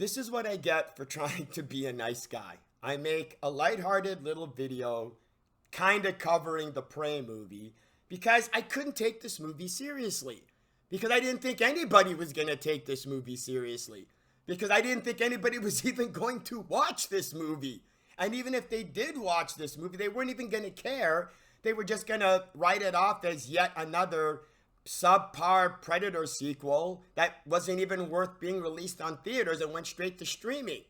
This is what I get for trying to be a nice guy. I make a lighthearted little video kind of covering the Prey movie because I couldn't take this movie seriously. Because I didn't think anybody was going to take this movie seriously. Because I didn't think anybody was even going to watch this movie. And even if they did watch this movie, they weren't even going to care. They were just going to write it off as yet another subpar Predator sequel that wasn't even worth being released on theaters and went straight to streaming.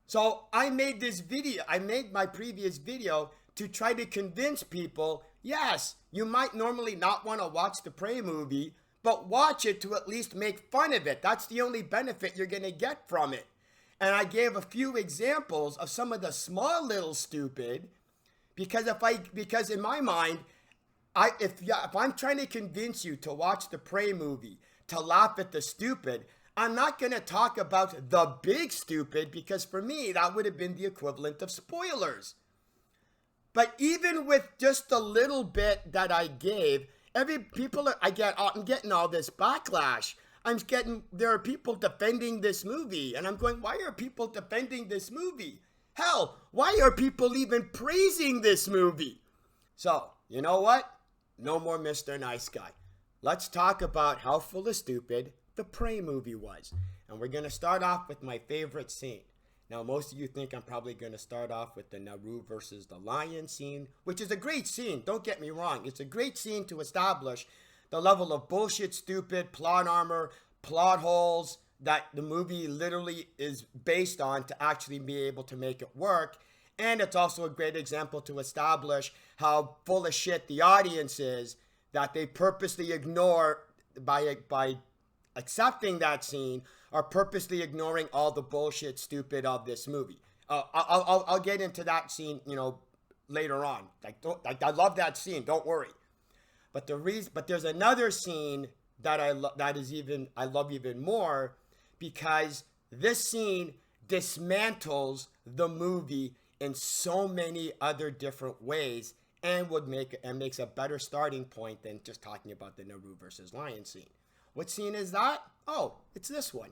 So I made this video, I made my previous video to try to convince people, yes, you might normally not want to watch the Prey movie, but watch it to at least make fun of it. That's the only benefit you're going to get from it. And I gave a few examples of some of the little stupid, because in my mind, if I'm trying to convince you to watch the Prey movie, to laugh at the stupid, I'm not going to talk about the big stupid, because for me, that would have been the equivalent of spoilers. But even with just the little bit that I gave, I'm getting all this backlash. There are people defending this movie, and I'm going, why are people defending this movie? Hell, why are people even praising this movie? So, you know what? No more Mr. Nice Guy. Let's talk about how full of stupid the Prey movie was. And we're going to start off with my favorite scene. Now, most of you think I'm probably going to start off with the Naru versus the Lion scene, which is a great scene. Don't get me wrong. It's a great scene to establish the level of bullshit, stupid, plot armor, plot holes that the movie literally is based on to actually be able to make it work. And it's also a great example to establish how full of shit the audience is, that they purposely ignore by accepting that scene, are purposely ignoring all the bullshit stupid of this movie. I'll get into that scene, later on. I love that scene. Don't worry. But there's another scene that I love even more, because this scene dismantles the movie in so many other different ways, and makes a better starting point than just talking about the Naru versus Lion scene. What scene is that? Oh, it's this one.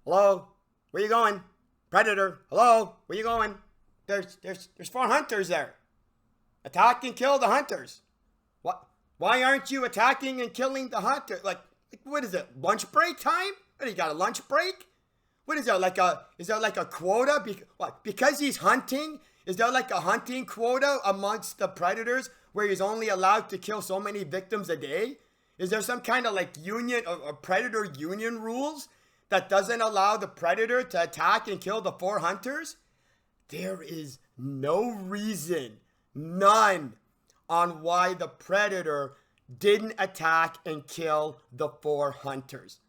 Hello? Where you going? Predator, hello? Where you going? There's 4 hunters there. Attack and kill the hunters. What? Why aren't you attacking and killing the hunter? Like what is it? Lunch break time? What, you got a lunch break? What is there, is there like a quota? Because he's hunting? Is there like a hunting quota amongst the predators where he's only allowed to kill so many victims a day? Is there some kind of like union or predator union rules that doesn't allow the predator to attack and kill the 4 hunters? There is no reason, none, on why the predator didn't attack and kill the 4 hunters.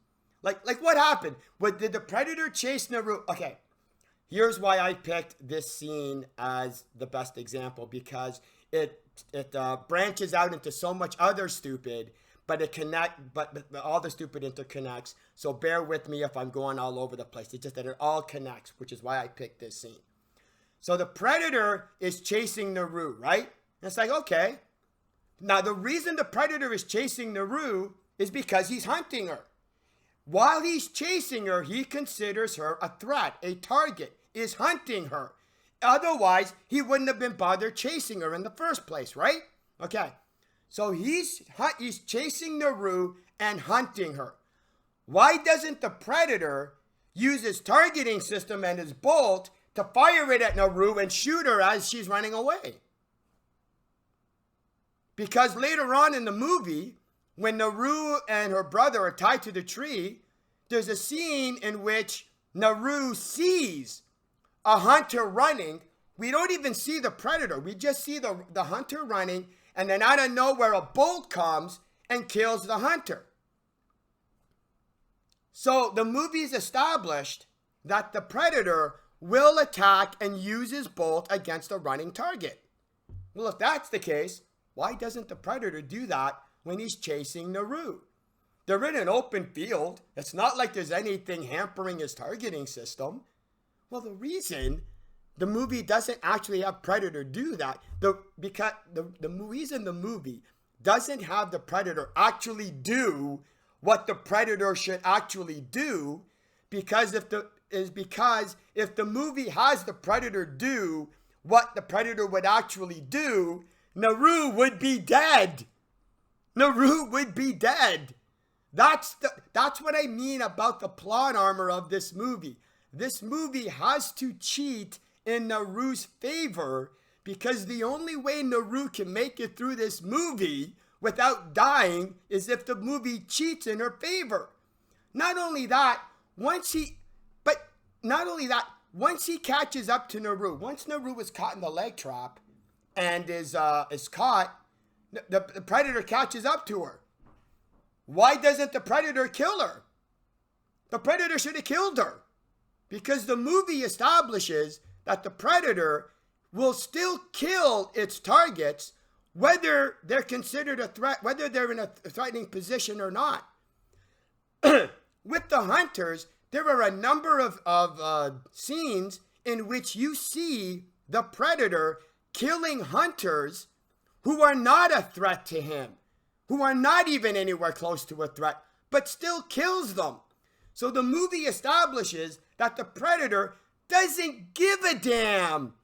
Like what happened? Did the predator chase Naru? Okay, here's why I picked this scene as the best example, because it branches out into so much other stupid, but all the stupid interconnects. So bear with me if I'm going all over the place. It's just that it all connects, which is why I picked this scene. So the predator is chasing Naru, right? And it's like, okay. Now the reason the predator is chasing Naru is because he's hunting her. While he's chasing her, he considers her a threat, a target, is hunting her. Otherwise, he wouldn't have been bothered chasing her in the first place, right? Okay. So he's chasing Naru and hunting her. Why doesn't the predator use his targeting system and his bolt to fire it at Naru and shoot her as she's running away? Because later on in the movie, when Naru and her brother are tied to the tree, there's a scene in which Naru sees a hunter running. We don't even see the predator. We just see the hunter running, and then out of nowhere, a bolt comes and kills the hunter. So the movie's established that the predator will attack and use his bolt against a running target. Well, if that's the case, why doesn't the predator do that when he's chasing Naru? They're in an open field. It's not like there's anything hampering his targeting system. Well, the reason the movie doesn't actually have Predator do that, because the reason the movie doesn't have the Predator actually do what the Predator should actually do, because if the movie has the Predator do what the Predator would actually do, Naru would be dead. Naru would be dead. That's what I mean about the plot armor of this movie. This movie has to cheat in Naru's favor, because the only way Naru can make it through this movie without dying is if the movie cheats in her favor. Not only that, once he catches up to Naru, once Naru is caught in the leg trap and is caught, the predator catches up to her. Why doesn't the predator kill her? The predator should have killed her, because the movie establishes that the predator will still kill its targets whether they're considered a threat, whether they're in a threatening position or not. With the hunters, there are a number of scenes in which you see the predator killing hunters who are not a threat to him, who are not even anywhere close to a threat, but still kills them. So the movie establishes that the predator doesn't give a damn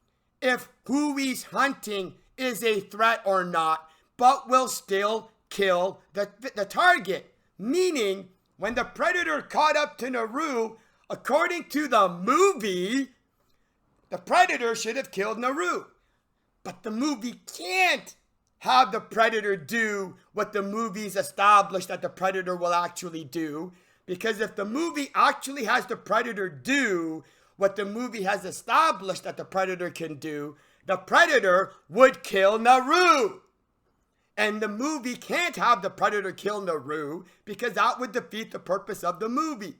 if who he's hunting is a threat or not, but will still kill the target. Meaning, when the predator caught up to Naru, according to the movie, the predator should have killed Naru. But the movie can't have the predator do what the movie's established that the predator will actually do. Because if the movie actually has the predator do what the movie has established that the predator can do, the predator would kill Naru. And the movie can't have the predator kill Naru, because that would defeat the purpose of the movie.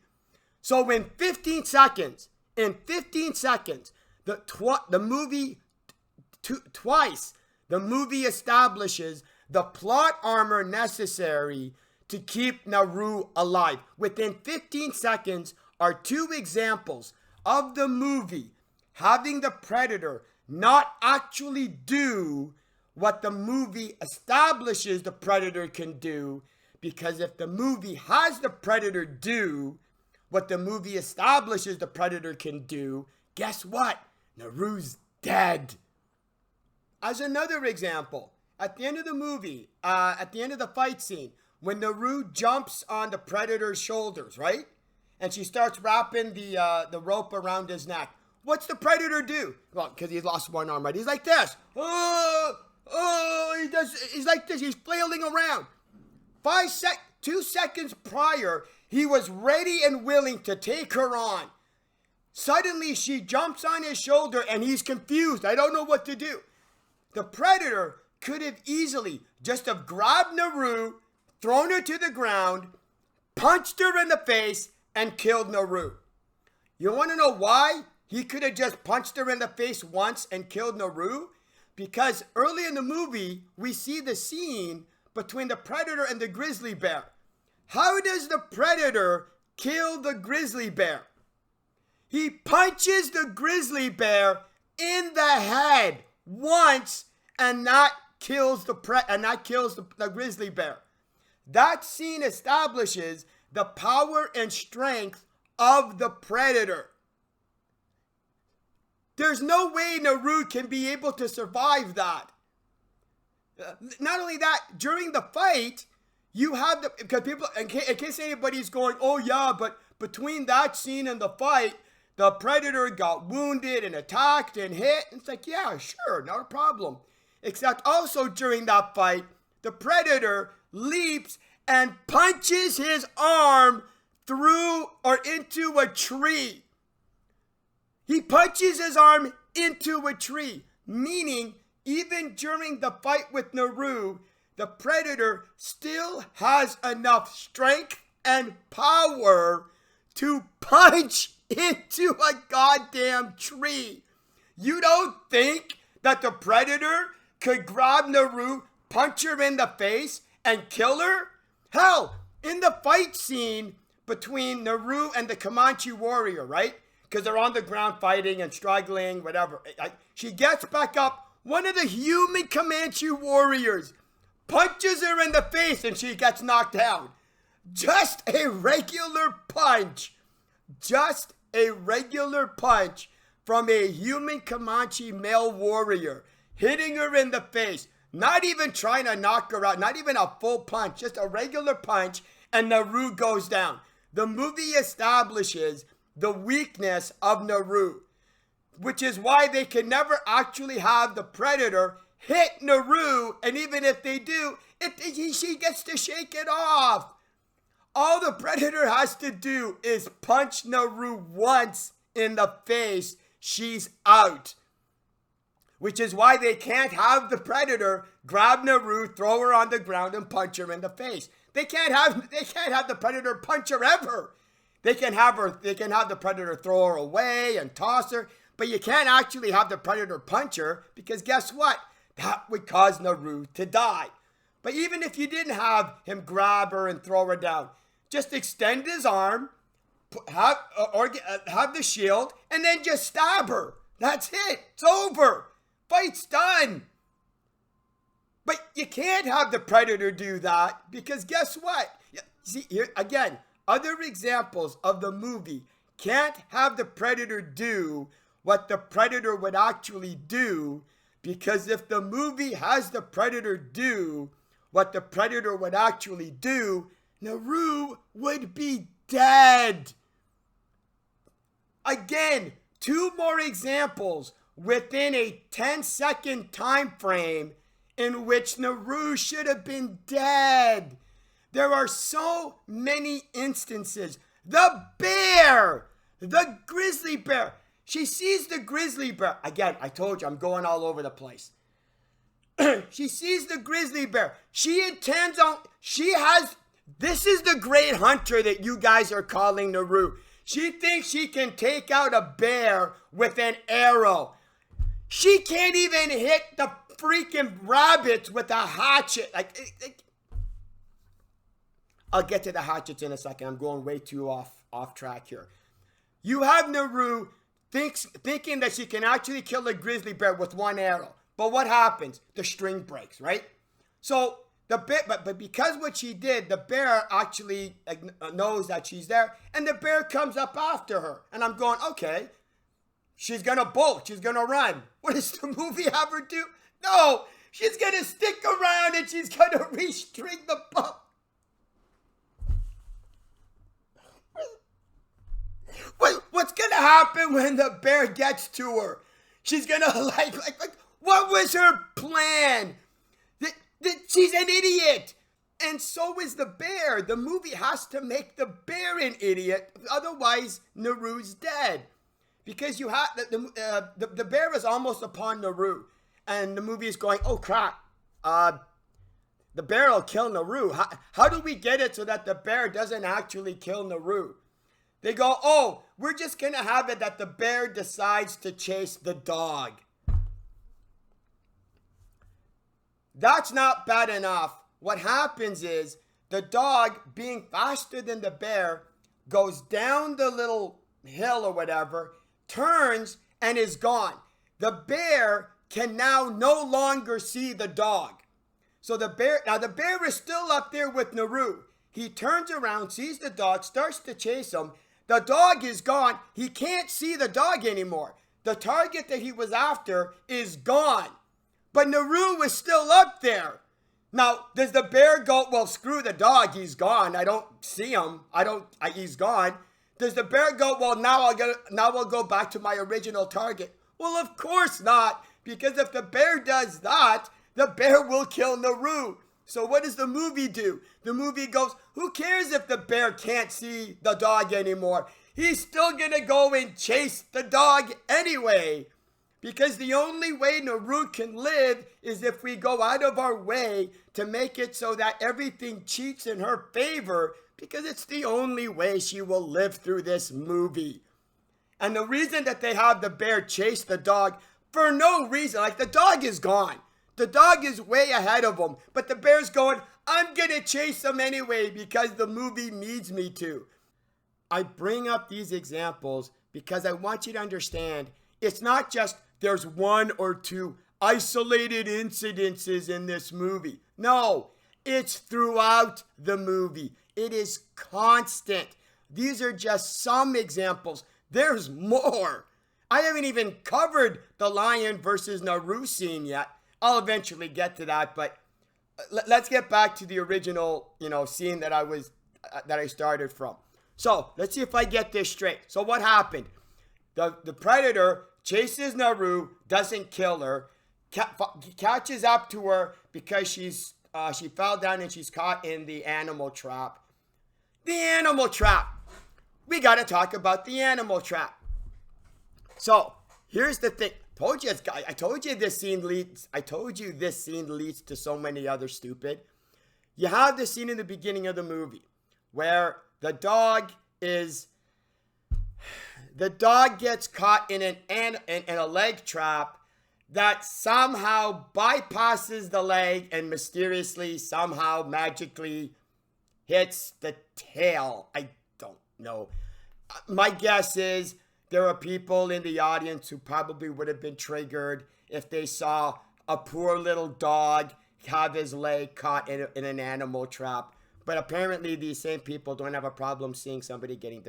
So in 15 seconds, the movie establishes the plot armor necessary to keep Naru alive. Within 15 seconds are two examples of the movie having the predator not actually do what the movie establishes the predator can do. Because if the movie has the predator do what the movie establishes the predator can do, guess what? Naru's dead. As another example, at the end of the movie, at the end of the fight scene, when Naru jumps on the predator's shoulders, right? And she starts wrapping the rope around his neck. What's the predator do? Well, because he's lost one arm, right? He's like this. He's like this. He's flailing around. 2 seconds prior, he was ready and willing to take her on. Suddenly, she jumps on his shoulder and he's confused. I don't know what to do. The predator could have easily just have grabbed Naru, thrown her to the ground, punched her in the face, and killed Naru. You want to know why he could have just punched her in the face once and killed Naru? Because early in the movie, we see the scene between the predator and the grizzly bear. How does the predator kill the grizzly bear? He punches the grizzly bear in the head once, and that kills the grizzly bear. That scene establishes the power and strength of the predator. There's no way Naru can be able to survive that. Not only that, during the fight, you have because people, in case anybody's going, oh yeah, but between that scene and the fight, the predator got wounded and attacked and hit. It's like, yeah, sure, not a problem. Except also during that fight, the predator leaps and punches his arm through or into a tree. He punches his arm into a tree, meaning even during the fight with Naru, the Predator still has enough strength and power to punch into a goddamn tree. You don't think that the Predator could grab Naru, punch her in the face, and kill her? Hell, in the fight scene between Naru and the Comanche warrior, right? Because they're on the ground fighting and struggling, whatever. She gets back up. One of the human Comanche warriors punches her in the face and she gets knocked down. Just a regular punch. Just a regular punch from a human Comanche male warrior, hitting her in the face, not even trying to knock her out, not even a full punch, just a regular punch, and Naru goes down. The movie establishes the weakness of Naru, which is why they can never actually have the Predator hit Naru, and even if they do, she gets to shake it off. All the Predator has to do is punch Naru once in the face. She's out. Which is why they can't have the Predator grab Naru, throw her on the ground, and punch her in the face. They can't have the Predator punch her ever. They can have the Predator throw her away and toss her, but you can't actually have the Predator punch her, because guess what? That would cause Naru to die. But even if you didn't have him grab her and throw her down, just extend his arm, have the shield, and then just stab her. That's it. It's over. Fight's done. But you can't have the Predator do that, because guess what? See, here again, other examples of the movie can't have the Predator do what the Predator would actually do, because if the movie has the Predator do what the Predator would actually do, Naru would be dead. Again, two more examples within a 10-second time frame in which Naru should have been dead. There are so many instances. The bear, the grizzly bear. She sees the grizzly bear. Again, I told you I'm going all over the place. She sees the grizzly bear. This is the great hunter that you guys are calling Naru. She thinks she can take out a bear with an arrow. She can't even hit the freaking rabbits with a hatchet. I'll get to the hatchets in a second. I'm going way too off track here. You have Naru thinking that she can actually kill a grizzly bear with one arrow. But what happens? The string breaks, right? So but because what she did, the bear actually knows that she's there, and the bear comes up after her. And I'm going, okay, she's gonna bolt, she's gonna run. What does the movie have her do? No, she's gonna stick around and she's gonna restring the bow. What's gonna happen when the bear gets to her? She's gonna what was her plan? She's an idiot. And so is the bear. The movie has to make the bear an idiot. Otherwise, Naru's dead. Because you have the bear is almost upon Naru. And the movie is going, oh crap. The bear will kill Naru. How do we get it so that the bear doesn't actually kill Naru? They go, oh, we're just going to have it that the bear decides to chase the dog. That's not bad enough. What happens is the dog, being faster than the bear, goes down the little hill or whatever, turns, and is gone. The bear can now no longer see the dog. So the bear is still up there with Naru. He turns around, sees the dog, starts to chase him. The dog is gone. He can't see the dog anymore. The target that he was after is gone. But Naru is still up there. Now, does the bear go, well, screw the dog, he's gone. I don't see him. He's gone. Does the bear go, well, now I'll go back to my original target? Well, of course not. Because if the bear does that, the bear will kill Naru. So what does the movie do? The movie goes, who cares if the bear can't see the dog anymore? he's still gonna go and chase the dog anyway. Because the only way Naru can live is if we go out of our way to make it so that everything cheats in her favor, because it's the only way she will live through this movie. And the reason that they have the bear chase the dog for no reason, like the dog is gone. The dog is way ahead of him, but the bear's going, I'm gonna chase him anyway because the movie needs me to. I bring up these examples because I want you to understand it's not just there's one or two isolated incidences in this movie. No, it's throughout the movie. It is constant. These are just some examples. There's more. I haven't even covered the lion versus Naru scene yet. I'll eventually get to that, but let's get back to the original, scene that I started from. So let's see if I get this straight. So what happened? The predator chases Naru, doesn't kill her, catches up to her because she fell down and she's caught in the animal trap. The animal trap. We got to talk about the animal trap. So here's the thing. I told you this scene leads to so many other stupid. You have the scene in the beginning of the movie where the dog gets caught in a leg trap that somehow bypasses the leg and mysteriously, somehow, magically hits the tail. I don't know. My guess is there are people in the audience who probably would have been triggered if they saw a poor little dog have his leg caught in an animal trap. But apparently these same people don't have a problem seeing somebody getting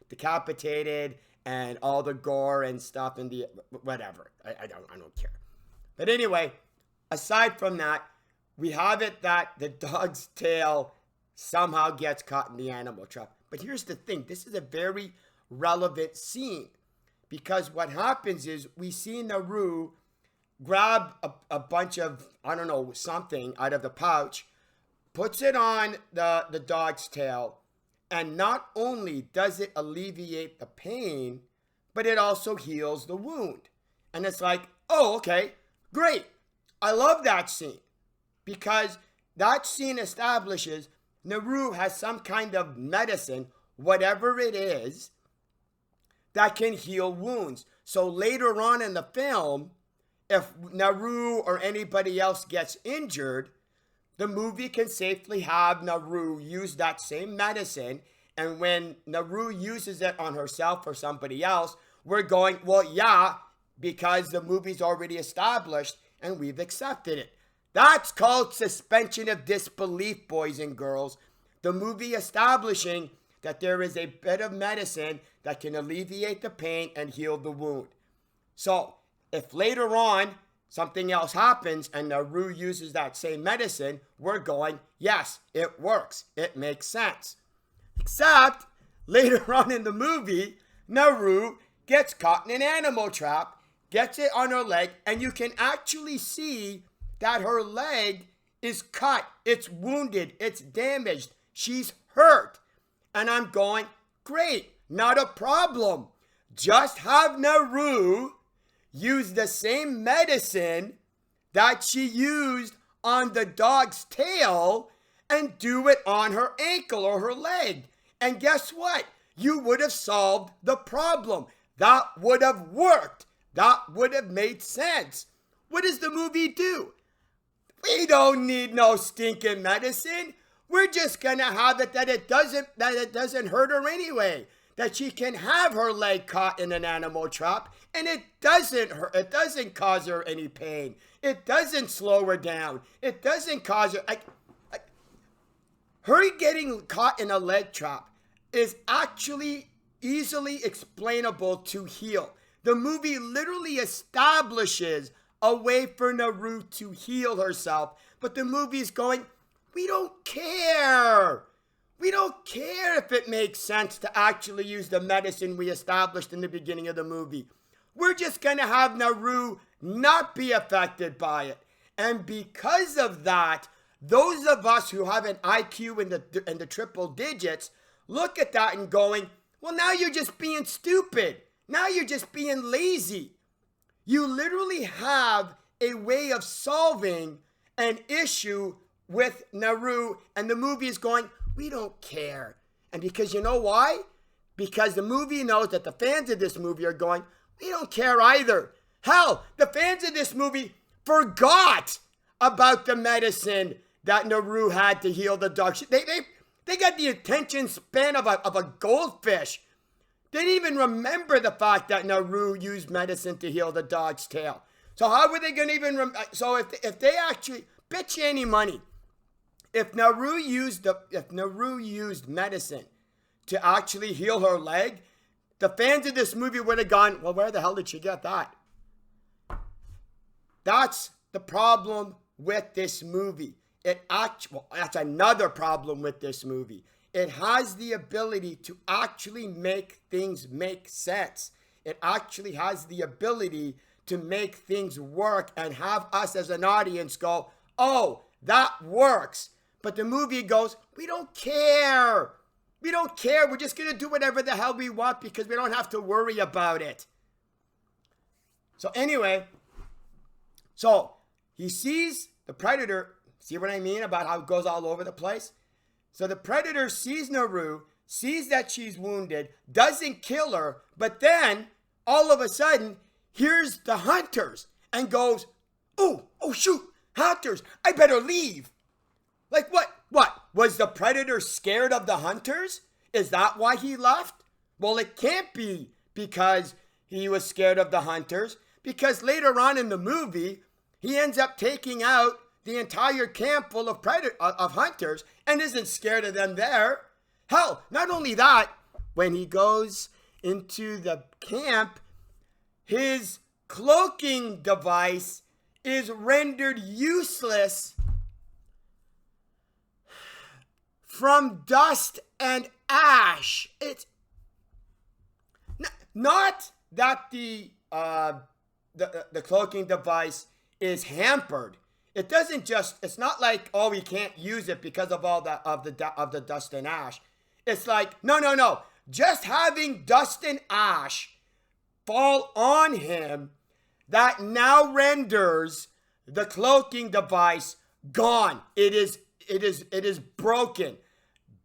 decapitated and all the gore and stuff and the whatever. I don't care. But anyway, aside from that, we have it that the dog's tail somehow gets caught in the animal trap. But here's the thing. This is a very relevant scene because what happens is we see Naru grab a bunch of, something out of the pouch, puts it on the dog's tail, and not only does it alleviate the pain, but it also heals the wound. And it's like, oh, okay, great. I love that scene because that scene establishes Naru has some kind of medicine, whatever it is, that can heal wounds. So later on in the film, if Naru or anybody else gets injured, the movie can safely have Naru use that same medicine. And when Naru uses it on herself or somebody else, we're going, well, yeah, because the movie's already established and we've accepted it. That's called suspension of disbelief, boys and girls. The movie establishing that there is a bit of medicine that can alleviate the pain and heal the wound. So if later on something else happens and Naru uses that same medicine, we're going, yes, it works. It makes sense. Except later on in the movie, Naru gets caught in an animal trap, gets it on her leg, and you can actually see that her leg is cut. It's wounded. It's damaged. She's hurt. And I'm going, great, not a problem. Just have Naru use the same medicine that she used on the dog's tail and do it on her ankle or her leg. And guess what? You would have solved the problem. That would have worked. That would have made sense. What does the movie do? We don't need no stinking medicine. We're just gonna have it that it doesn't hurt her anyway. That she can have her leg caught in an animal trap and it doesn't hurt. It doesn't cause her any pain. It doesn't slow her down. It doesn't cause her. Her getting caught in a leg trap is actually easily explainable to heal. The movie literally establishes a way for Naru to heal herself, but the movie's going, we don't care. We don't care if it makes sense to actually use the medicine we established in the beginning of the movie. We're just going to have Naru not be affected by it. And because of that, those of us who have an IQ in the triple digits look at that and going, Well, now you're just being stupid. Now you're just being lazy. You literally have a way of solving an issue with Naru, and the movie is going, we don't care. And because you know why? Because the movie knows that the fans of this movie are going, we don't care either. Hell, the fans of this movie forgot about the medicine that Naru had to heal the dog. They got the attention span of a goldfish. They didn't even remember the fact that Naru used medicine to heal the dog's tail. So how were they going to even so if they actually bet you any money, if Naru used medicine to actually heal her leg, the fans of this movie would have gone, well, where the hell did she get that? That's the problem with this movie. That's another problem with this movie. It has the ability to actually make things make sense. It actually has the ability to make things work and have us as an audience go, oh, that works. But the movie goes, we don't care. We don't care. We're just going to do whatever the hell we want because we don't have to worry about it. So anyway, so he sees the predator. See what I mean about how it goes all over the place? So the predator sees Naru, sees that she's wounded, doesn't kill her, but then all of a sudden hears the hunters and goes, oh shoot, hunters, I better leave. Like what? What? Was the predator scared of the hunters? Is that why he left? Well, it can't be because he was scared of the hunters, because later on in the movie, he ends up taking out the entire camp full of hunters and isn't scared of them there. Hell, not only that, when he goes into the camp, his cloaking device is rendered useless from dust and ash. It's not that the cloaking device is hampered. It doesn't just, it's not like, oh, we can't use it because of all the dust and ash. It's like, no. Just having dust and ash fall on him, that now renders the cloaking device gone. It is broken.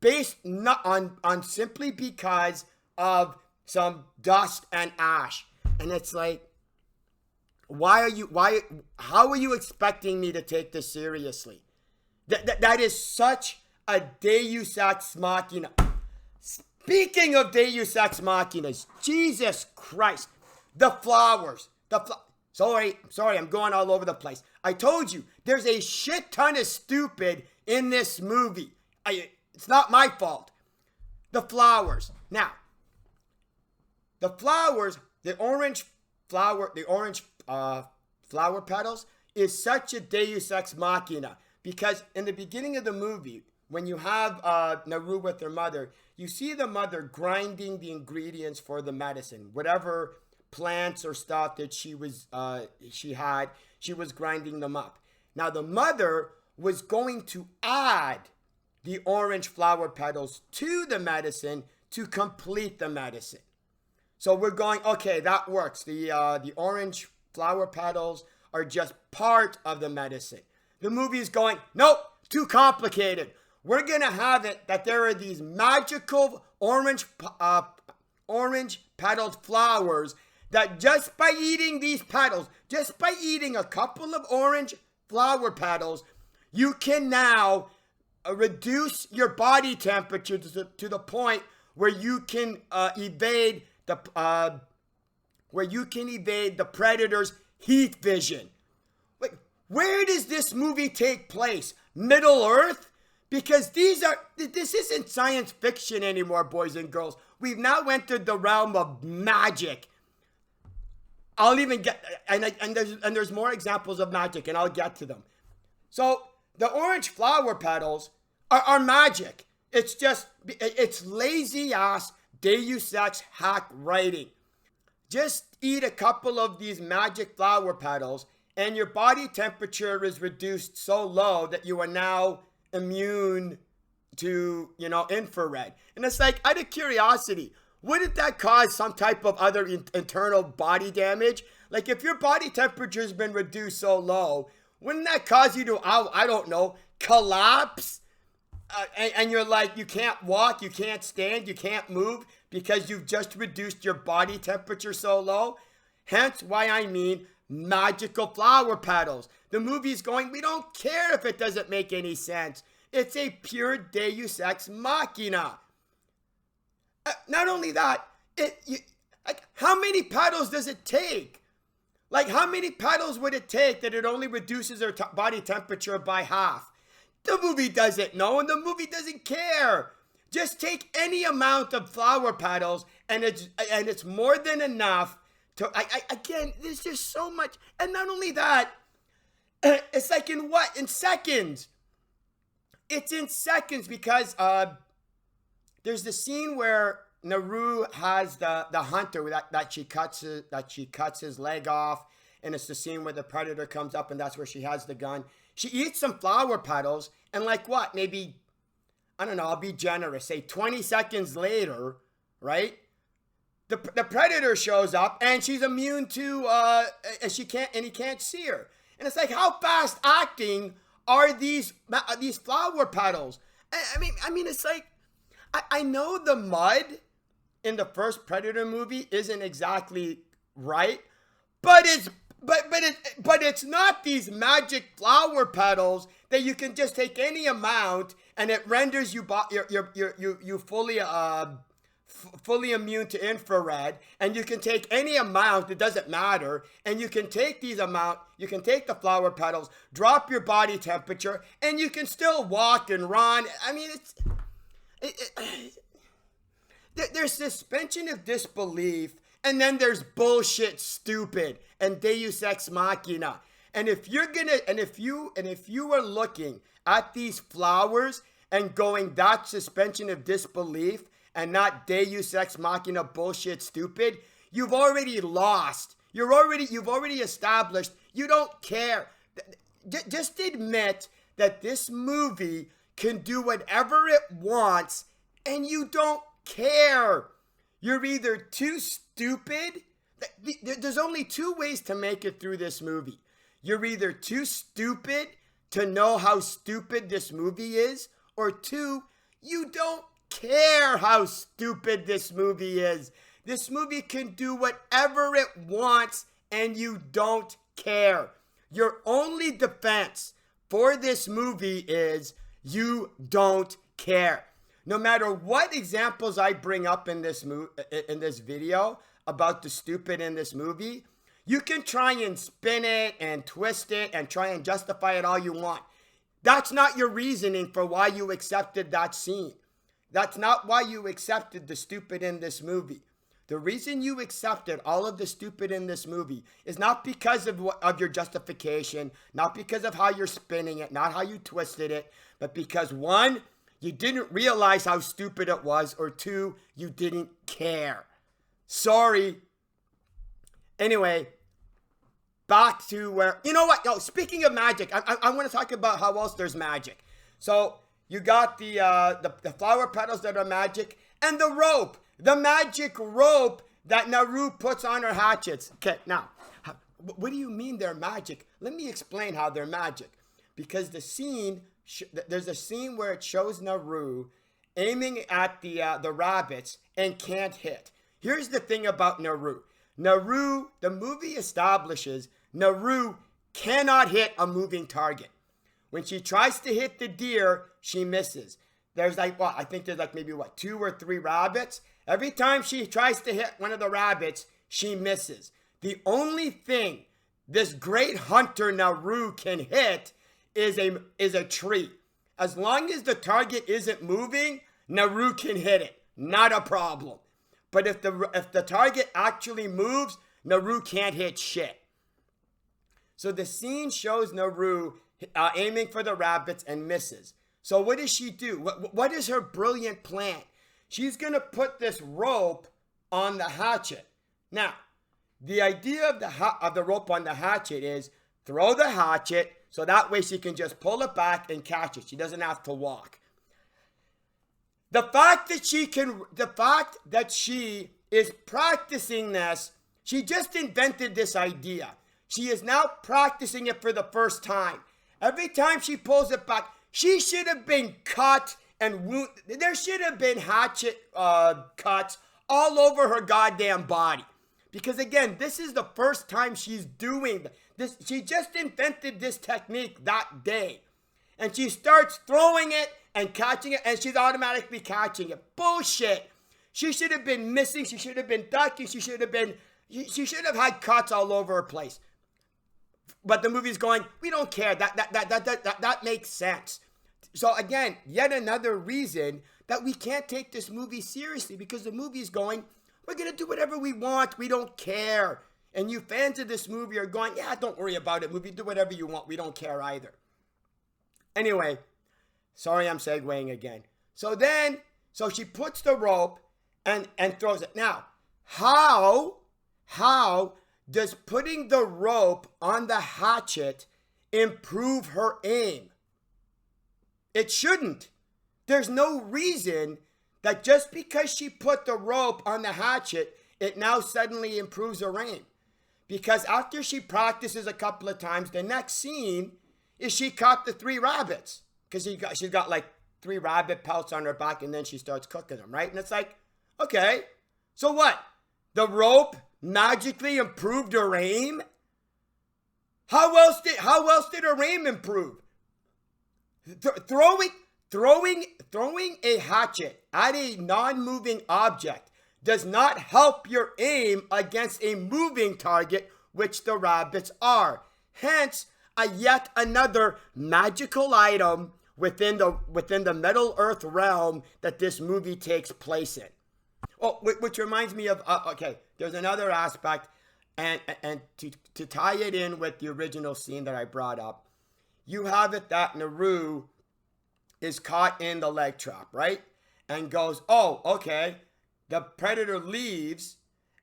Based not on simply because of some dust and ash. And it's like, how are you expecting me to take this seriously? That is such a Deus Ex Machina. Speaking of Deus Ex Machinas, Jesus Christ, the flowers, sorry, I'm going all over the place. I told you, there's a shit ton of stupid in this movie. It's not my fault. The flowers. Now, the flowers, the orange flower petals is such a Deus Ex Machina, because in the beginning of the movie, when you have Naru with her mother, you see the mother grinding the ingredients for the medicine, whatever plants or stuff that she was grinding them up. Now the mother was going to add the orange flower petals to the medicine to complete the medicine. So we're going, okay, that works. The orange flower petals are just part of the medicine. The movie is going, nope, too complicated. We're going to have it that there are these magical orange petaled flowers that just by eating these petals, just by eating a couple of orange flower petals, you can now reduce your body temperature to the point where you can evade the predator's heat vision. Like, where does this movie take place? Middle Earth? Because this isn't science fiction anymore, boys and girls. We've now entered the realm of magic. I'll even get, and there's more examples of magic, and I'll get to them. So the orange flower petals are magic. It's lazy ass Deus Ex hack writing. Just eat a couple of these magic flower petals, and your body temperature is reduced so low that you are now immune to, infrared. And it's like, out of curiosity, wouldn't that cause some type of other internal body damage? Like if your body temperature has been reduced so low, wouldn't that cause you to, I don't know, collapse? And you're like, you can't walk, you can't stand, you can't move because you've just reduced your body temperature so low. Hence why I mean magical flower petals. The movie's going, we don't care if it doesn't make any sense. It's a pure Deus ex machina. Not only that, like how many petals does it take? Like how many petals would it take that it only reduces their body temperature by half? The movie doesn't know and the movie doesn't care. Just take any amount of flower petals and it's more than enough to, again, there's just so much. And not only that, it's like in what? In seconds. It's in seconds because there's the scene where Naru has the hunter that she cuts his leg off, and it's the scene where the predator comes up and that's where she has the gun. She eats some flower petals and like what? Maybe, I don't know, I'll be generous, say 20 seconds later, right? The predator shows up and she's immune to and he can't see her. And it's like, how fast acting are these flower petals? I mean, it's like, I know the mud in the first Predator movie isn't exactly right, but it's not these magic flower petals that you can just take any amount and it renders you fully immune to infrared, and you can take any amount, it doesn't matter, and you can take you can take the flower petals, drop your body temperature, and you can still walk and run. I mean, there's suspension of disbelief, and then there's bullshit stupid and Deus ex machina. And if you are looking at these flowers and going, that suspension of disbelief and not Deus ex machina bullshit stupid, you've already lost. You've already established you don't care. Just admit that this movie can do whatever it wants and you don't care. You're either too stupid. There's only two ways to make it through this movie. You're either too stupid to know how stupid this movie is, or two, you don't care how stupid this movie is. This movie can do whatever it wants and you don't care. Your only defense for this movie is you don't care. No matter what examples I bring up in this video about the stupid in this movie, you can try and spin it and twist it and try and justify it all you want. That's not your reasoning for why you accepted that scene. That's not why you accepted the stupid in this movie. The reason you accepted all of the stupid in this movie is not because of your justification, not because of how you're spinning it, not how you twisted it, but because one, you didn't realize how stupid it was, or two, you didn't care. Sorry. Anyway, back to where, you know what? No, speaking of magic, I want to talk about how else there's magic. So you got the flower petals that are magic, and the rope, the magic rope that Naru puts on her hatchets. Okay, now, what do you mean they're magic? Let me explain how they're magic. Because the scene, there's a scene where it shows Naru aiming at the rabbits and can't hit. Here's the thing about Naru. Naru, the movie establishes Naru cannot hit a moving target. When she tries to hit the deer, she misses. There's like, what, I think there's like maybe, 2 or 3 rabbits. Every time she tries to hit one of the rabbits, she misses. The only thing this great hunter Naru can hit is a tree. As long as the target isn't moving, Naru can hit it. Not a problem. But if the target actually moves, Naru can't hit shit. So the scene shows Naru aiming for the rabbits and misses. So what does she do? What is her brilliant plan? She's going to put this rope on the hatchet. Now, the idea of the rope on the hatchet is throw the hatchet so that way she can just pull it back and catch it. She doesn't have to walk. the fact that she is practicing this, she just invented this idea. She is now practicing it for the first time. Every time she pulls it back, she should have been cut and wounded. There should have been hatchet cuts all over her goddamn body. Because again, this is the first time she's doing this. She just invented this technique that day. And she starts throwing it and catching it, and she's automatically catching it. Bullshit. She should have been missing. She should have been ducking. She should have had cuts all over her place. But the movie's going, we don't care. That makes sense. So again, yet another reason that we can't take this movie seriously, because the movie's going, we're going to do whatever we want. We don't care. And you fans of this movie are going, yeah, don't worry about it, movie. Do whatever you want. We don't care either. Anyway, sorry I'm segueing again. So she puts the rope and throws it. Now, how does putting the rope on the hatchet improve her aim? It shouldn't. There's no reason that just because she put the rope on the hatchet, it now suddenly improves her aim. Because after she practices a couple of times, the next scene is she caught the 3 rabbits. Because she's got like 3 rabbit pelts on her back, and then she starts cooking them, right? And it's like, okay, so what? The rope magically improved her aim? How else did her aim improve? Throwing a hatchet at a non-moving object does not help your aim against a moving target, which the rabbits are. Hence, yet another magical item within the Middle Earth realm that this movie takes place in. Oh, which reminds me of, okay, there's another aspect, and to tie it in with the original scene that I brought up, you have it that Naru is caught in the leg trap, right? And goes, oh, okay, the predator leaves,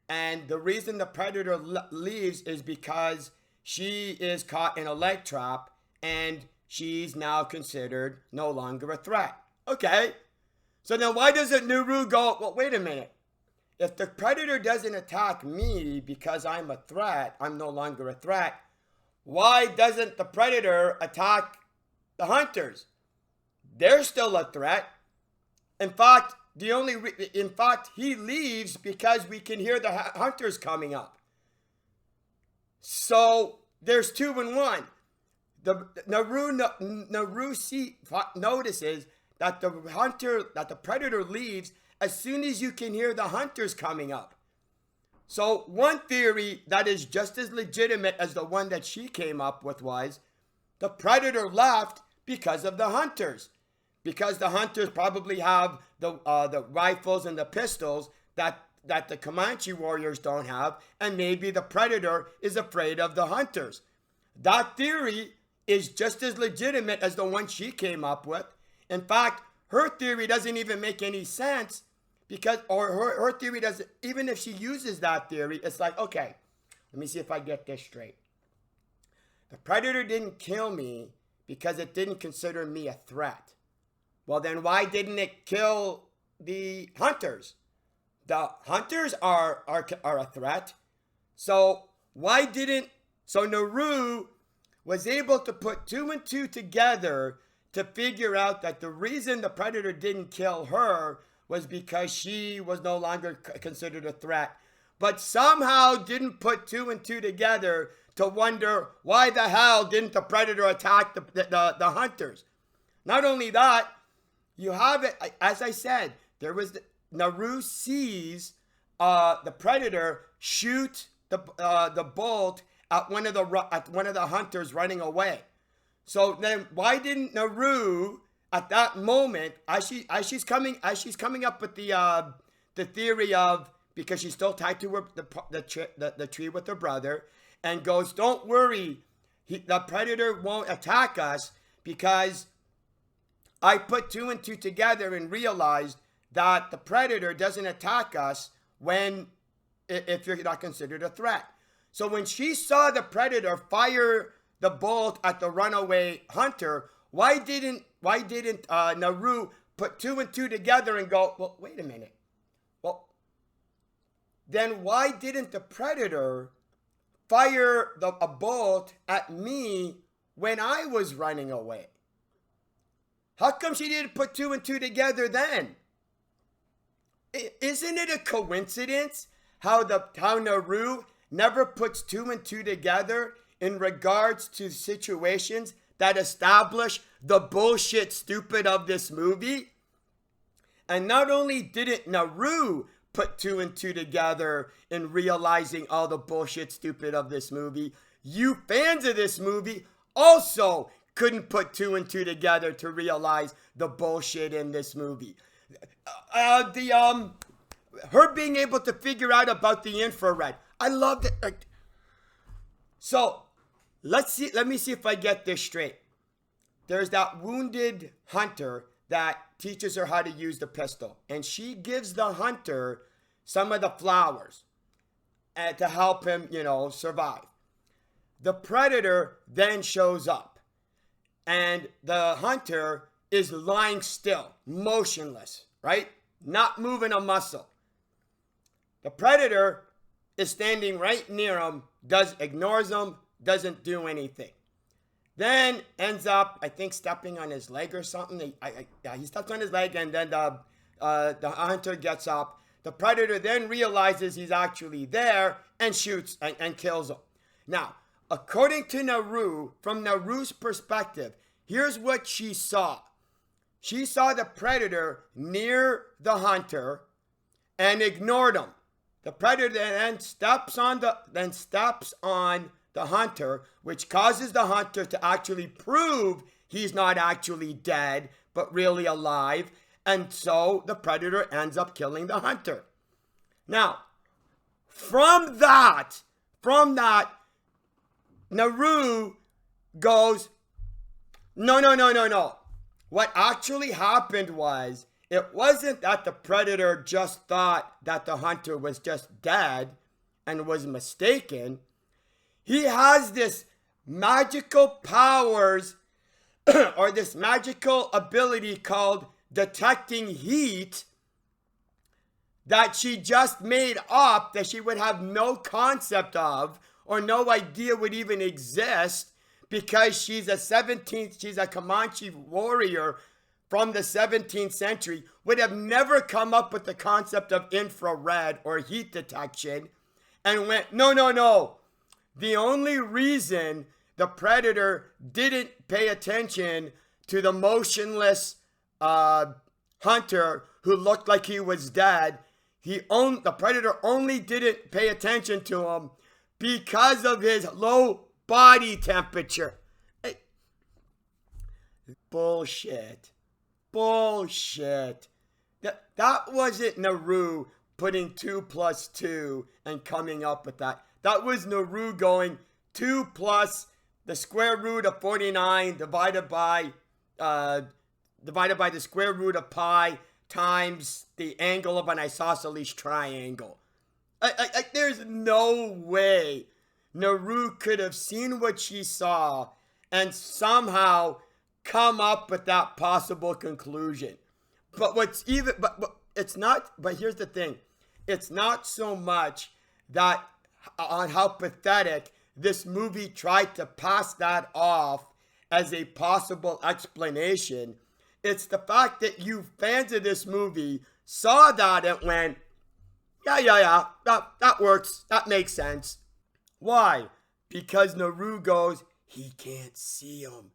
and the reason the predator leaves is because she is caught in a leg trap, and she's now considered no longer a threat. Okay, so then why doesn't Naru go, well, wait a minute. If the predator doesn't attack me because I'm a threat, I'm no longer a threat, why doesn't the predator attack the hunters? They're still a threat. In fact, he leaves because we can hear the hunters coming up. So there's 2 in 1. Naru notices that the predator leaves as soon as you can hear the hunters coming up. So one theory that is just as legitimate as the one that she came up with was the predator left because of the hunters. Because the hunters probably have the rifles and the pistols that the Comanche warriors don't have, and maybe the predator is afraid of the hunters. That theory is just as legitimate as the one she came up with. In fact, her theory doesn't even make any sense, because, or her theory doesn't, even if she uses that theory, it's like, okay, let me see if I get this straight. The predator didn't kill me because it didn't consider me a threat. Well, then why didn't it kill the hunters? The hunters are a threat. So Naru was able to put 2 and 2 together to figure out that the reason the predator didn't kill her was because she was no longer considered a threat. But somehow didn't put 2 and 2 together to wonder why the hell didn't the predator attack the hunters. Not only that, you have it, as I said, Naru sees the predator shoot the bolt at one of the hunters running away. So then, why didn't Naru at that moment, as she's coming up with the theory of, because she's still tied to the tree with her brother, and goes, don't worry, the predator won't attack us because I put 2 and 2 together and realized that the predator doesn't attack us if you're not considered a threat. So when she saw the predator fire the bolt at the runaway hunter, why didn't Naru put two and two together and go, well, wait a minute. Well, then why didn't the predator fire a bolt at me when I was running away? How come she didn't put two and two together then? Isn't it a coincidence how Naru never puts two and two together in regards to situations that establish the bullshit stupid of this movie? And not only didn't Naru put two and two together in realizing all the bullshit stupid of this movie, you fans of this movie also couldn't put two and two together to realize the bullshit in this movie. Her being able to figure out about the infrared, I loved it. So let me see if I get this straight. There's that wounded hunter that teaches her how to use the pistol, and she gives the hunter some of the flowers to help him, survive. The predator then shows up, and the hunter is lying still, motionless, right? Not moving a muscle. The predator is standing right near him, ignores him, doesn't do anything. Then ends up, I think, stepping on his leg or something. He steps on his leg, and then the hunter gets up. The predator then realizes he's actually there and shoots and kills him. Now, according to Naru, from Naru's perspective, here's what she saw. She saw the predator near the hunter and ignored him. The predator then steps on the hunter, which causes the hunter to actually prove he's not actually dead, but really alive. And so the predator ends up killing the hunter. Now, from that, Naru goes, no. What actually happened was, it wasn't that the predator just thought that the hunter was just dead and was mistaken. He has this magical powers or this magical ability called detecting heat that she just made up, that she would have no concept of or no idea would even exist, because she's a Comanche warrior from the 17th century, would have never come up with the concept of infrared or heat detection, and went, no. The only reason the predator didn't pay attention to the motionless hunter who looked like he was dead, the predator only didn't pay attention to him because of his low body temperature. Bullshit. That wasn't Naru putting 2 plus 2 and coming up with that. That was Naru going 2 plus the square root of 49 divided by the square root of pi times the angle of an isosceles triangle. There's no way Naru could have seen what she saw and somehow come up with that possible conclusion. But here's the thing. It's not so much that on how pathetic this movie tried to pass that off as a possible explanation. It's the fact that you fans of this movie saw that and went, yeah, that works. That makes sense. Why? Because Naru goes, he can't see him.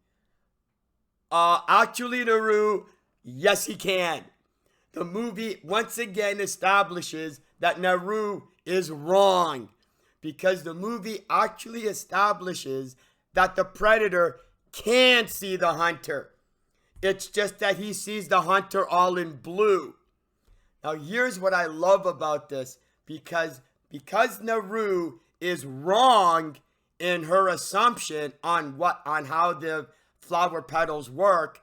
Actually, Naru, yes, he can. The movie once again establishes that Naru is wrong, because the movie actually establishes that the predator can see the hunter. It's just that he sees the hunter all in blue. Now, here's what I love about this. Because Naru is wrong in her assumption on how the flower petals work,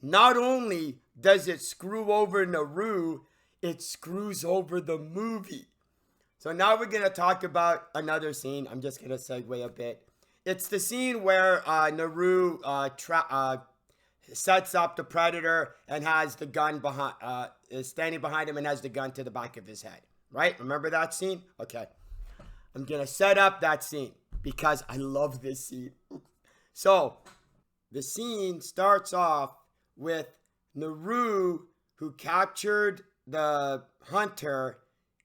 not only does it screw over Naru, it screws over the movie. So now we're going to talk about another scene. I'm just going to segue a bit. It's the scene where Naru sets up the predator and has the gun behind, is standing behind him and has the gun to the back of his head. Right? Remember that scene? Okay. I'm going to set up that scene because I love this scene. So, the scene starts off with Naru, who captured the hunter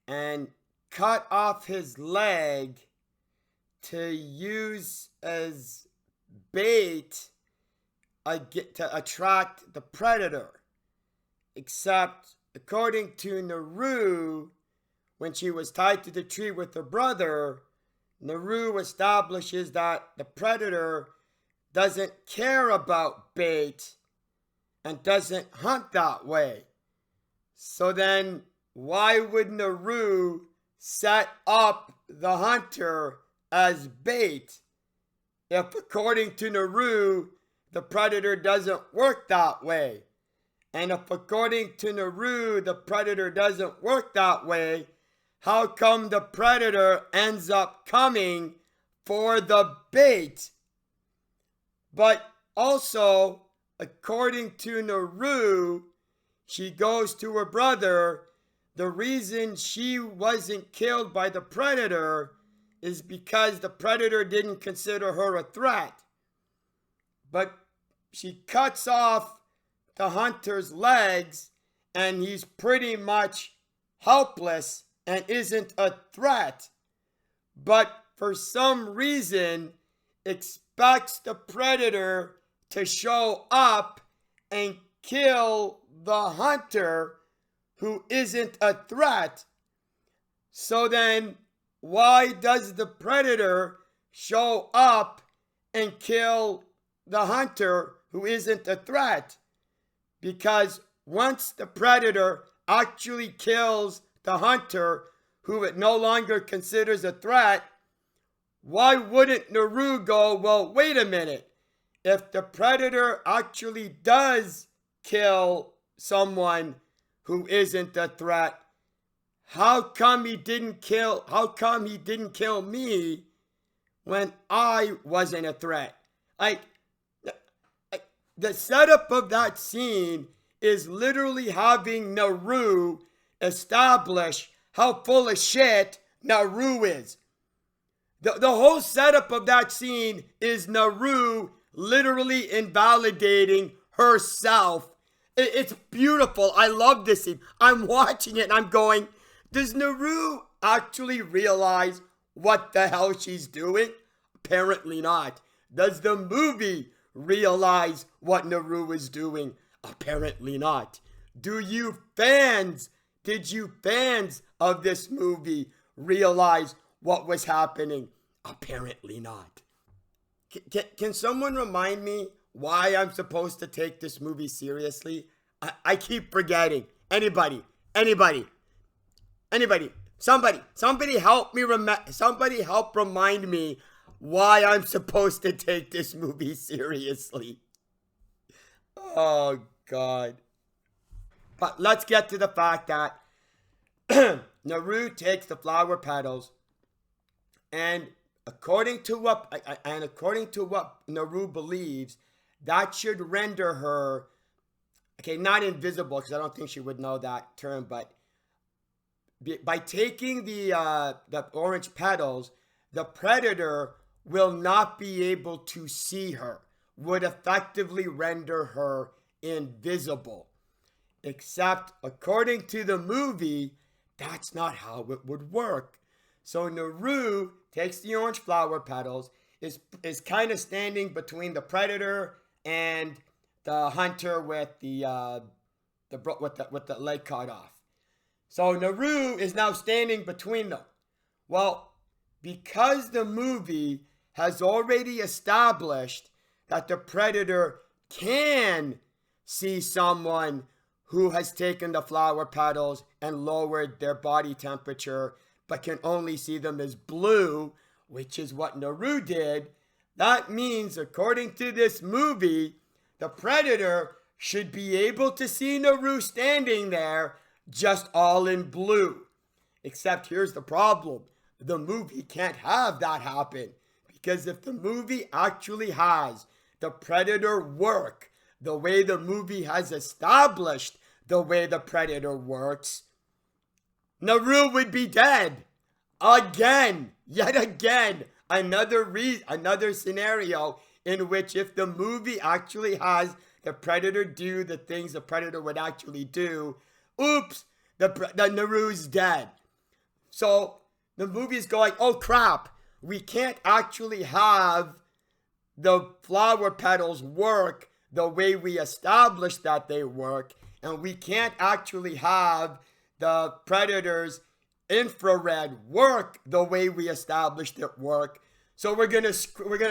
and cut off his leg to use as bait to attract the predator. Except, according to Naru, when she was tied to the tree with her brother, Naru establishes that the predator doesn't care about bait and doesn't hunt that way. So then, why would Naru set up the hunter as bait if, according to Naru, the predator doesn't work that way? And if, according to Naru, the predator doesn't work that way, how come the predator ends up coming for the bait? But also, according to Naru, she goes to her brother. The reason she wasn't killed by the predator is because the predator didn't consider her a threat. But she cuts off the hunter's legs, and he's pretty much helpless and isn't a threat. But for some reason, expects the predator to show up and kill the hunter who isn't a threat. So then, why does the predator show up and kill the hunter who isn't a threat? Because once the predator actually kills the hunter who it no longer considers a threat, why wouldn't Naru go, well, wait a minute. If the predator actually does kill someone who isn't a threat, how come he didn't kill me when I wasn't a threat? The setup of that scene is literally having Naru establish how full of shit Naru is. The whole setup of that scene is Naru literally invalidating herself. It's beautiful. I love this scene. I'm watching it and I'm going, does Naru actually realize what the hell she's doing? Apparently not. Does the movie realize what Naru is doing? Apparently not. Did you fans of this movie realize what was happening? Apparently not. Can someone remind me why I'm supposed to take this movie seriously? I keep forgetting. Anybody. Somebody help me somebody help remind me why I'm supposed to take this movie seriously. Oh, God. But let's get to the fact that Naru takes the flower petals, and according to what Naru believes, that should render her, okay, not invisible, because I don't think she would know that term, but by taking the orange petals, the predator will not be able to see her, would effectively render her invisible. Except, according to the movie, that's not how it would work. So Naru takes the orange flower petals, is kind of standing between the predator and the hunter with the leg cut off. So Naru is now standing between them. Well, because the movie has already established that the predator can see someone who has taken the flower petals and lowered their body temperature, but can only see them as blue, which is what Naru did, that means, according to this movie, the predator should be able to see Naru standing there just all in blue. Except here's the problem. The movie can't have that happen. Because if the movie actually has the predator work the way the movie has established the way the predator works, Naru would be dead. Again, yet again, another scenario in which if the movie actually has the predator do the things the predator would actually do, oops, the Naru's dead. So the movie's going, oh crap, we can't actually have the flower petals work the way we established that they work, and we can't actually have the predator's infrared work the way we established it work. So we're gonna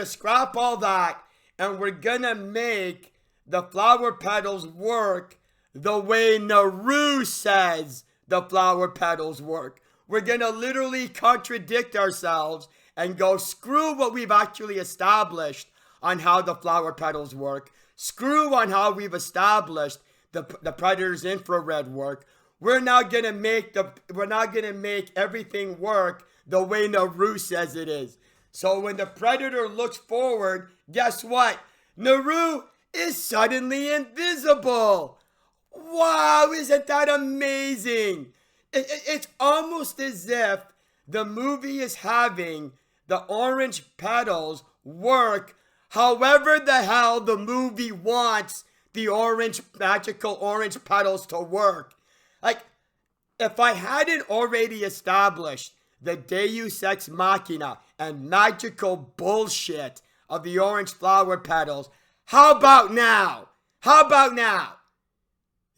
scrap all that, and we're gonna make the flower petals work the way Naru says the flower petals work. We're gonna literally contradict ourselves and go, screw what we've actually established on how the flower petals work. Screw on how we've established the predator's infrared work. We're not gonna make everything work the way Naru says it is. So when the predator looks forward, guess what? Naru is suddenly invisible. Wow, isn't that amazing? It's almost as if the movie is having the orange petals work however the hell the movie wants the magical orange petals to work. Like, if I hadn't already established the Deus ex machina and magical bullshit of the orange flower petals, how about now? How about now?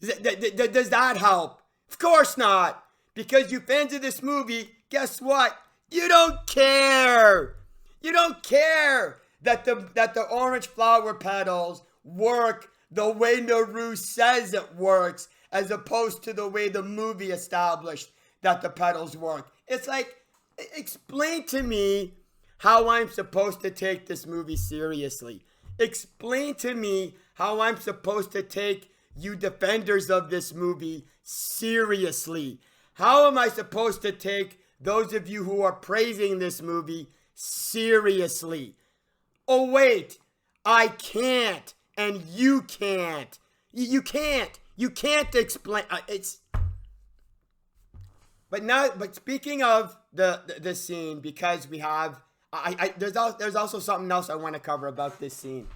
Does that help? Of course not. Because you fans of this movie, guess what? You don't care. You don't care that the orange flower petals work the way Naru says it works, as opposed to the way the movie established that the petals work. It's like, explain to me how I'm supposed to take this movie seriously. Explain to me how I'm supposed to take you defenders of this movie seriously. How am I supposed to take those of you who are praising this movie seriously? Oh wait, I can't, and you can't. You can't. You can't explain. But speaking of the scene, because we have, there's also something else I want to cover about this scene.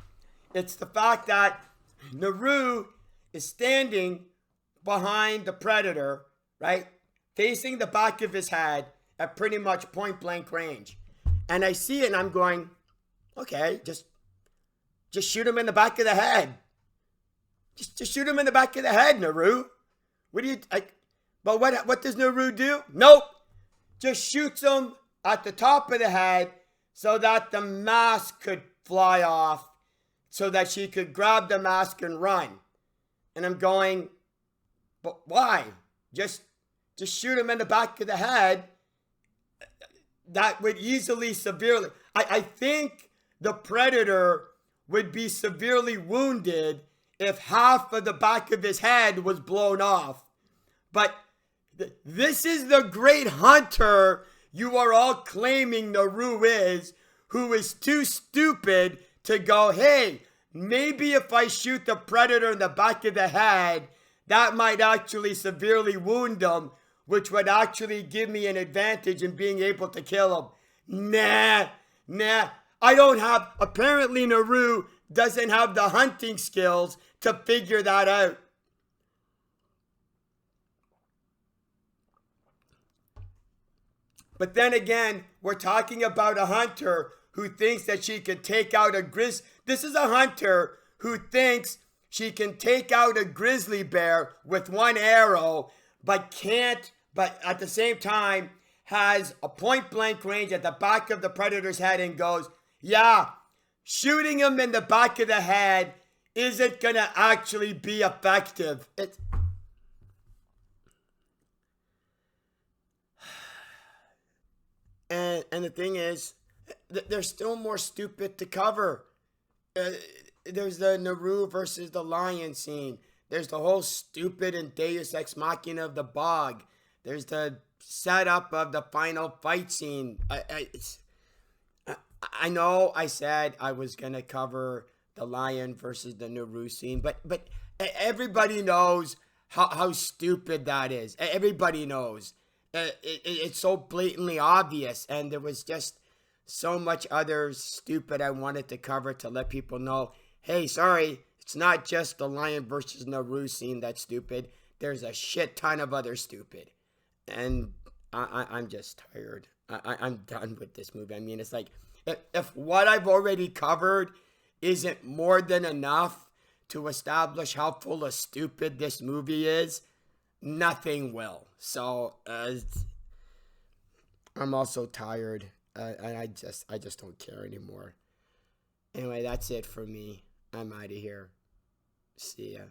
It's the fact that Naru is standing behind the predator, right, facing the back of his head at pretty much point blank range, and I see it, and I'm going, okay, just shoot him in the back of the head. Just shoot him in the back of the head, Naru. What do you like? But what does Naru do? Nope. Just shoots him at the top of the head so that the mask could fly off, so that she could grab the mask and run. And I'm going, but why? Just shoot him in the back of the head. That would easily severely. I think the predator would be severely wounded if half of the back of his head was blown off. But this is the great hunter you are all claiming Naru is, who is too stupid to go, hey, maybe if I shoot the predator in the back of the head, that might actually severely wound him, which would actually give me an advantage in being able to kill him. Nah. Apparently Naru doesn't have the hunting skills to figure that out. But then again, we're talking about a hunter who thinks that she can take out a grizzly. This is a hunter who thinks she can take out a grizzly bear with one arrow, but at the same time has a point blank range at the back of the predator's head and goes, yeah, shooting him in the back of the head isn't gonna actually be effective. And the thing is, there's still more stupid to cover. There's the Naru versus the lion scene. There's the whole stupid and Deus ex machina of the bog. There's the setup of the final fight scene. I know I said I was going to cover the Lion versus the Naru scene, but everybody knows how stupid that is. Everybody knows. It's so blatantly obvious, and there was just so much other stupid I wanted to cover to let people know, hey, sorry, it's not just the Lion versus Naru scene that's stupid. There's a shit ton of other stupid. And I'm just tired. I'm done with this movie. I mean, it's like, if what I've already covered isn't more than enough to establish how full of stupid this movie is, nothing will. So, I'm also tired. And I just don't care anymore. Anyway, that's it for me. I'm out of here. See ya.